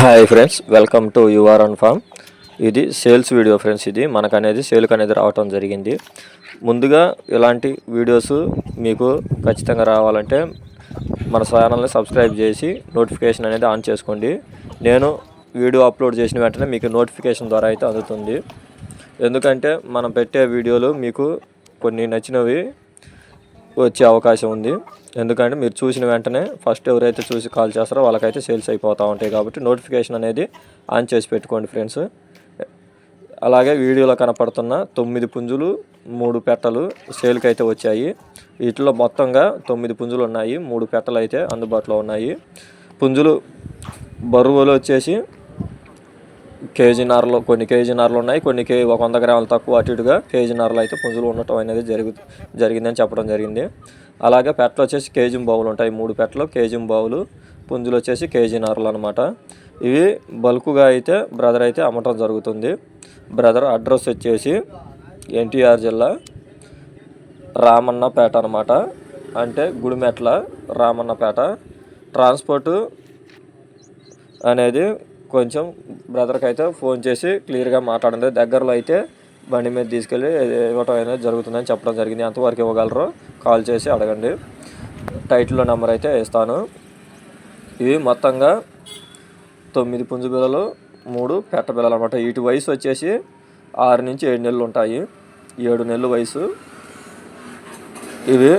Hi friends, welcome to your own farm. ఇది sales video friends. ఇది మనకనేది సేల్కి అనేది రావటం జరిగింది. ముందుగా ఇలాంటి వీడియోస్ మీకు ఖచ్చితంగా రావాలంటే మన ఛానల్ని సబ్స్క్రైబ్ చేసి నోటిఫికేషన్ అనేది ఆన్ చేసుకోండి. నేను వీడియో అప్లోడ్ చేసిన వెంటనే మీకు నోటిఫికేషన్ ద్వారా అయితే అందుతుంది. ఎందుకంటే మనం పెట్టే వీడియోలు మీకు కొన్ని నచ్చినవి వచ్చే అవకాశం ఉంది. ఎందుకంటే మీరు చూసిన వెంటనే ఫస్ట్ ఎవరైతే చూసి కాల్ చేస్తారో వాళ్ళకైతే సేల్స్ అయిపోతూ ఉంటాయి. కాబట్టి నోటిఫికేషన్ అనేది ఆన్ చేసి పెట్టుకోండి ఫ్రెండ్స్. అలాగే వీడియోలో కనపడుతున్న 9 పుంజులు 3 పెట్టలు సేల్కి అయితే వచ్చాయి. వీటిలో మొత్తంగా 9 పుంజులు ఉన్నాయి, 3 పెట్టలు అయితే అందుబాటులో ఉన్నాయి. పుంజులు బరువులు వచ్చేసి కేజీన్నరలో, కొన్ని కేజీన్నరలు ఉన్నాయి, కొన్ని 100 గ్రాములు తక్కువ అటు ఇటుగా కేజీన్నరలు అయితే పుంజులు ఉండటం అనేది జరిగిందని చెప్పడం జరిగింది. అలాగే పెట్టలు వచ్చేసి కేజీ బావులు ఉంటాయి, 3 పెట్టలు కేజీ బావులు, పుంజులు వచ్చేసి కేజీన్నరలు అనమాట. ఇవి బల్క్గా అయితే బ్రదర్ అయితే అమ్మటం జరుగుతుంది. బ్రదర్ అడ్రస్ వచ్చేసి ఎన్టీఆర్ జిల్లా రామన్నపేట అనమాట. అంటే గుడిమెట్ల రామన్నపేట. ట్రాన్స్పోర్టు అనేది కొంచెం బ్రదర్కి అయితే ఫోన్ చేసి క్లియర్గా మాట్లాడండి. దగ్గరలో అయితే బండి మీద తీసుకెళ్ళి ఇవ్వటం అనేది జరుగుతుందని చెప్పడం జరిగింది. ఎంతవరకు ఇవ్వగలరో కాల్ చేసి అడగండి. టైటిల్లో నెంబర్ అయితే ఇస్తాను. ఇవి మొత్తంగా 9 పుంజు పిల్లలు, 3 పెట్ట పిల్లలు అనమాట. వీటి వయసు వచ్చేసి 6 నుంచి 7 నెలలు ఉంటాయి. 7 నెలలు వయసు. ఇవి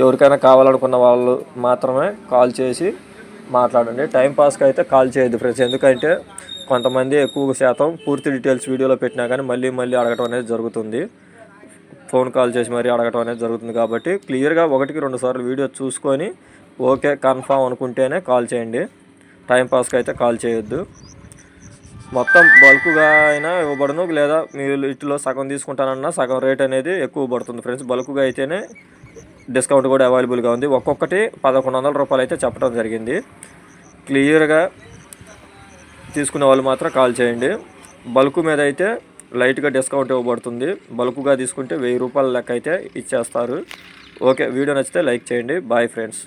ఎవరికైనా కావాలనుకున్న వాళ్ళు మాత్రమే కాల్ చేసి మాట్లాడండి. టైంపాస్కి అయితే కాల్ చేయొద్దు ఫ్రెండ్స్. ఎందుకంటే కొంతమంది ఎక్కువ శాతం పూర్తి డీటెయిల్స్ వీడియోలో పెట్టినా కానీ మళ్ళీ అడగటం అనేది జరుగుతుంది. ఫోన్ కాల్ చేసి మరీ అడగటం అనేది జరుగుతుంది. కాబట్టి క్లియర్గా 1-2 సార్లు వీడియో చూసుకొని ఓకే కన్ఫామ్ అనుకుంటేనే కాల్ చేయండి. టైంపాస్కి అయితే కాల్ చేయొద్దు. మొత్తం బల్క్గా అయినా ఇవ్వబడును, లేదా మీరు వీటిలో సగం తీసుకుంటానన్నా సగం రేట్ అనేది ఎక్కువ పడుతుంది ఫ్రెండ్స్. బల్క్గా అయితేనే డిస్కౌంట్ కూడా అవైలబుల్గా ఉంది. ఒక్కొక్కటి 1100 రూపాయలు అయితే చెప్పడం జరిగింది. క్లియర్గా తీసుకునే వాళ్ళు మాత్రం కాల్ చేయండి. బల్క్ మీద అయితే లైట్గా డిస్కౌంట్ ఇవ్వబడుతుంది. బల్క్గా తీసుకుంటే 1000 రూపాయల లెక్క అయితే ఇచ్చేస్తారు. ఓకే, వీడియో నచ్చితే లైక్ చేయండి. Bye friends.